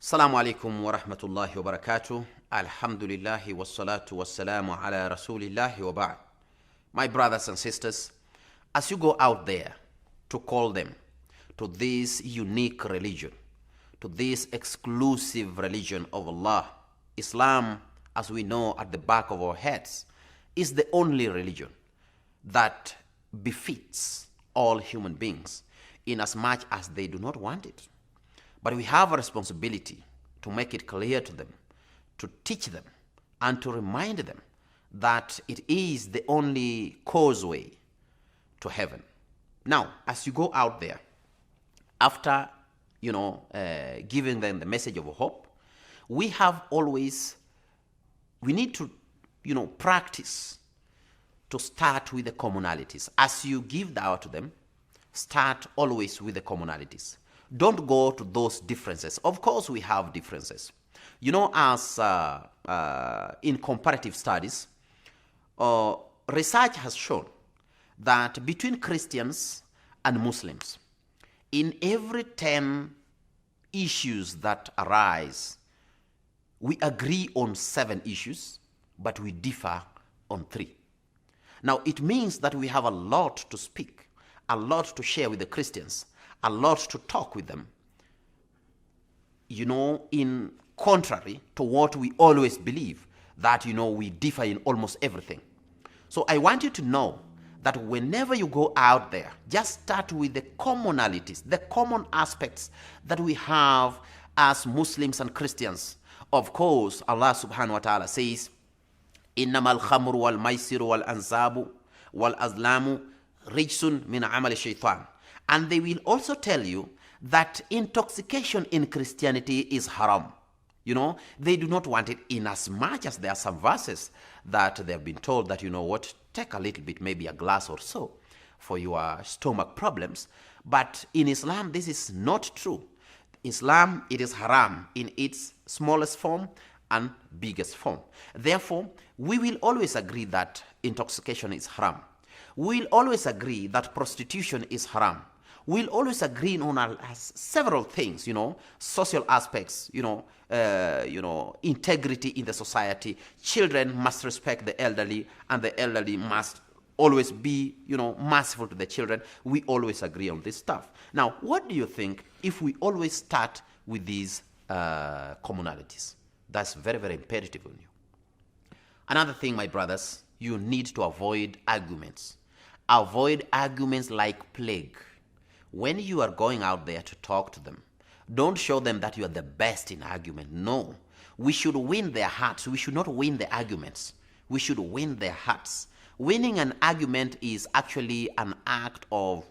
Assalamu alaikum wa rahmatullahi wa barakatuh. Alhamdulillahi wa salatu wa salamu ala rasulillahi wa ba'd. My brothers and sisters, as you go out there to call them to this unique religion, to this exclusive religion of Allah, Islam, as we know at the back of our heads, is the only religion that befits all human beings in as much as they do not want it. But we have a responsibility to make it clear to them, to teach them, and to remind them that it is the only causeway to heaven. Now, as you go out there, after giving them the message of hope, we need to practice to start with the commonalities. As you give dawah to them, start always with the commonalities. Don't go to those differences. Of course, we have differences. As in comparative studies, research has shown that between Christians and Muslims, in every 10 issues that arise, we agree on 7 issues, but we differ on 3. Now, it means that we have a lot to speak, a lot to share with the Christians, a lot to talk with them, in contrary to what we always believe, that, we differ in almost everything. So I want you to know that whenever you go out there, just start with the commonalities, the common aspects that we have as Muslims and Christians. Of course, Allah subhanahu wa ta'ala says, إِنَّمَا الْخَمْرُ وَالْمَيْسِرُ وَالْأَنْصَابُ وَالْأَزْلَامُ رِجْسٌ مِنْ عَمَلِ الشَّيْطَانِ. And they will also tell you that intoxication in Christianity is haram. They do not want it, in as much as there are some verses that they have been told that, take a little bit, maybe a glass or so, for your stomach problems. But in Islam, this is not true. Islam, it is haram in its smallest form and biggest form. Therefore, we will always agree that intoxication is haram. We will always agree that prostitution is haram. We'll always agree on several things, social aspects, integrity in the society. Children must respect the elderly, and the elderly must always be, merciful to the children. We always agree on this stuff. Now, what do you think if we always start with these commonalities? That's very, very imperative on you. Another thing, my brothers, you need to avoid arguments. Avoid arguments like plague. When you are going out there to talk to them, don't show them that you are the best in argument. No. We should win their hearts. We should not win the arguments. We should win their hearts. Winning an argument is actually an act of,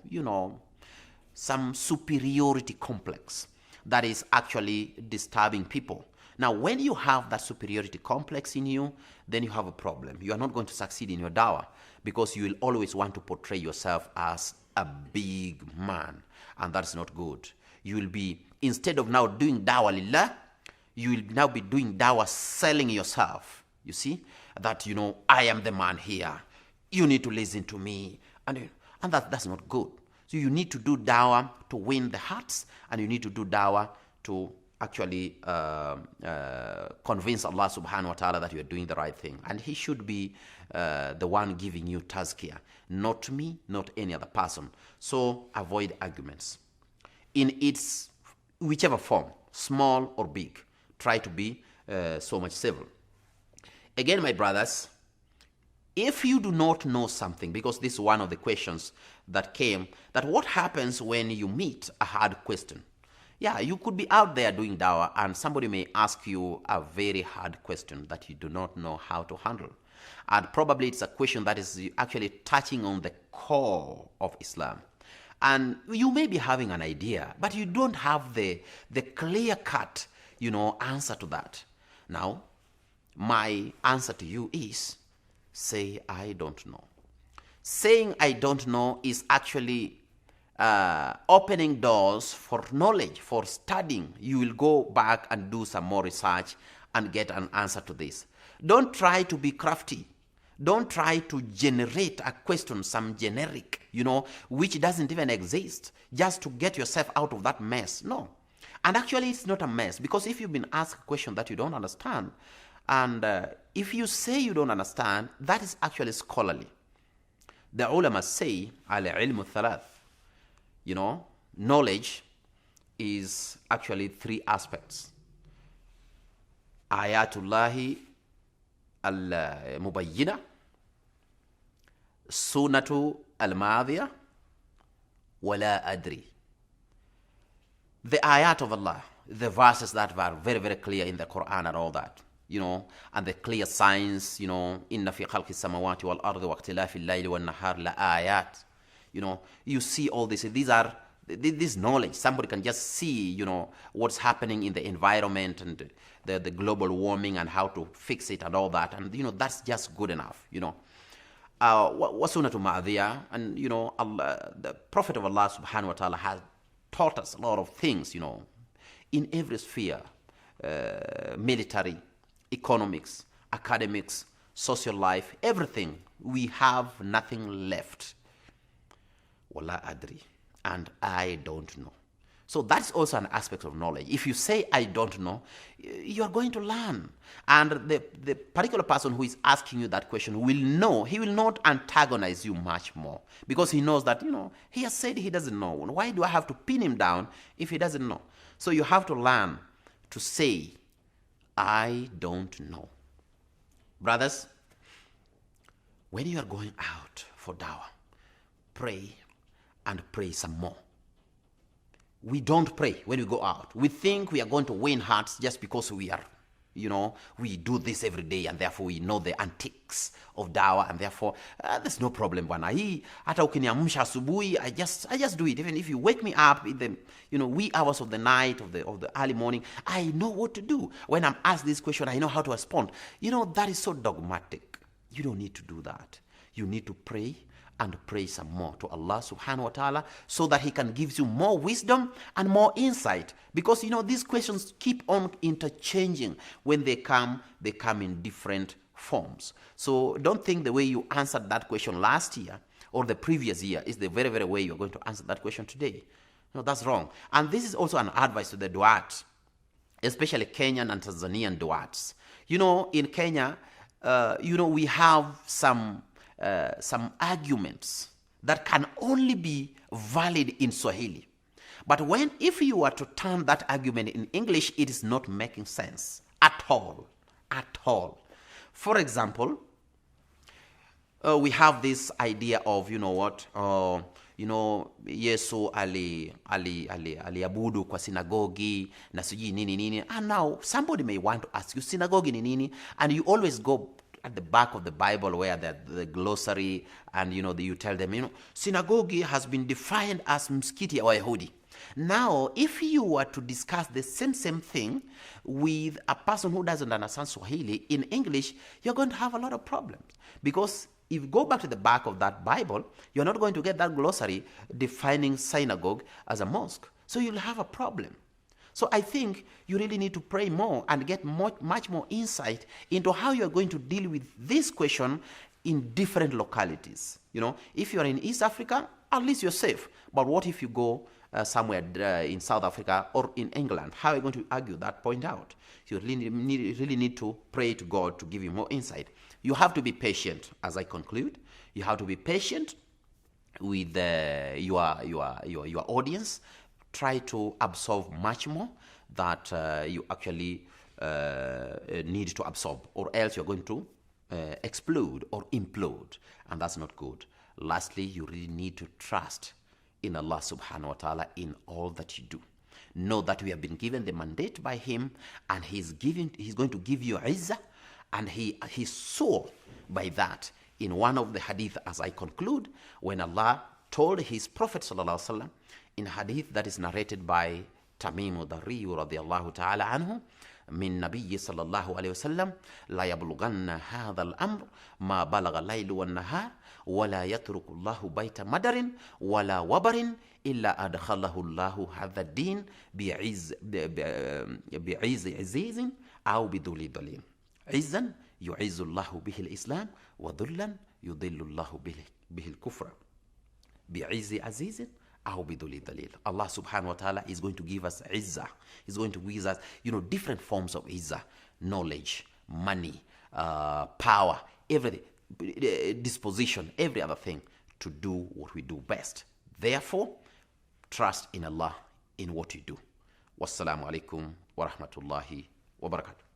some superiority complex that is actually disturbing people. Now, when you have that superiority complex in you, then you have a problem. You are not going to succeed in your dawah, because you will always want to portray yourself as a big man, and that's not good. You will be, instead of now doing dawah lillah, you will now be doing dawah selling yourself. You see, that, I am the man here. You need to listen to me. And that's not good. So you need to do dawah to win the hearts, and you need to do dawah to actually convince Allah subhanahu wa ta'ala that you are doing the right thing. And He should be the one giving you tazkiyah, not me, not any other person. So avoid arguments in its whichever form, small or big. Try to be so much civil. Again, my brothers, if you do not know something, because this is one of the questions that came, that what happens when you meet a hard question? Yeah, you could be out there doing dawah, and somebody may ask you a very hard question that you do not know how to handle. And probably it's a question that is actually touching on the core of Islam. And you may be having an idea, but you don't have the clear-cut, answer to that. Now, my answer to you is, say, I don't know. Saying I don't know is actually opening doors for knowledge, for studying. You will go back and do some more research and get an answer to this. Don't try to be crafty. Don't try to generate a question, some generic, which doesn't even exist, just to get yourself out of that mess. No. And actually, it's not a mess, because if you've been asked a question that you don't understand, and if you say you don't understand, that is actually scholarly. The ulama say, al-ilmu thalath, knowledge is actually three aspects. Ayatullahi al-mubayyina, sunnatu al-madhiya, wala adri. The ayat of Allah, the verses that were very, very clear in the Quran and all that, and the clear signs, inna fi khalqi samawati wal ardi wa ikhtilafi al-layli wan nahar la ayat. You see all this. This knowledge. Somebody can just see, what's happening in the environment and the global warming and how to fix it and all that. And, that's just good enough, Wasunatu ma'adiyah, and, Allah, the Prophet of Allah subhanahu wa ta'ala has taught us a lot of things, in every sphere, military, economics, academics, social life, everything. We have nothing left. Wala adri. And I don't know. So that's also an aspect of knowledge. If you say, I don't know, you are going to learn. And the particular person who is asking you that question will know. He will not antagonize you much more, because he knows that, he has said he doesn't know. Why do I have to pin him down if he doesn't know? So you have to learn to say, I don't know. Brothers, when you are going out for dawah, pray and pray some more. We don't pray when we go out. We think we are going to win hearts just because we are, we do this every day, and therefore we know the antics of dawah, and therefore there's no problem. Bwana hii hata ukiniamsha asubuhi, I just do it. Even if you wake me up in the wee hours of the night, of the early morning, I know what to do. When I'm asked this question, I know how to respond. That is so dogmatic. You don't need to do that. You need to pray and pray some more to Allah subhanahu wa ta'ala, so that He can give you more wisdom and more insight. Because, these questions keep on interchanging. When they come in different forms. So don't think the way you answered that question last year or the previous year is the very, very way you're going to answer that question today. No, that's wrong. And this is also an advice to the duat, especially Kenyan and Tanzanian duats. In Kenya, we have some arguments that can only be valid in Swahili. But if you were to turn that argument in English, it is not making sense at all. At all. For example, we have this idea of, Yesu aliabudu kwa sinagogi na sijui nini. And now somebody may want to ask you, sinagogi ni nini? And you always go at the back of the Bible where the glossary, and you tell them, synagogue has been defined as msikiti ya Wayahudi. Now, if you were to discuss the same thing with a person who doesn't understand Swahili in English, you're going to have a lot of problems. Because if you go back to the back of that Bible, you're not going to get that glossary defining synagogue as a mosque. So you'll have a problem. So I think you really need to pray more and get much more insight into how you are going to deal with this question in different localities. If you are in East Africa, at least you're safe. But what if you go somewhere in South Africa or in England? How are you going to argue that point out? You really need to pray to God to give you more insight. You have to be patient. As I conclude, you have to be patient with your audience. Try to absorb much more that you actually need to absorb, or else you're going to explode or implode, and that's not good. Lastly, you really need to trust in Allah subhanahu wa ta'ala in all that you do. Know that we have been given the mandate by Him, and He's going to give you izzah, and He saw by that in one of the hadith, as I conclude, when Allah told His Prophet sallallahu alaihi wasallam, in hadith that is narrated by Tamim al-Dari radiyallahu ta'ala anhu, min nabiyyi sallallahu alayhi wasallam, la yablughanna hadha al-amr ma balagha laylu wan nahar wa la yatruku Allahu bayta madarin wa la wabarin illa adkhalahu Allahu hadha ad-din bi'iz azizin aw bidhuli dalil. Izzan yu'izzu Allahu bihi al-islam wa dhullan yudhillu Allahu bihi al-kufra. Bi'iz azizin Allah subhanahu wa ta'ala is going to give us izzah. He's going to give us, different forms of izzah, knowledge, money, power, everything, disposition, every other thing to do what we do best. Therefore, trust in Allah in what you do. Wassalamu alaikum wa rahmatullahi wa barakatuh.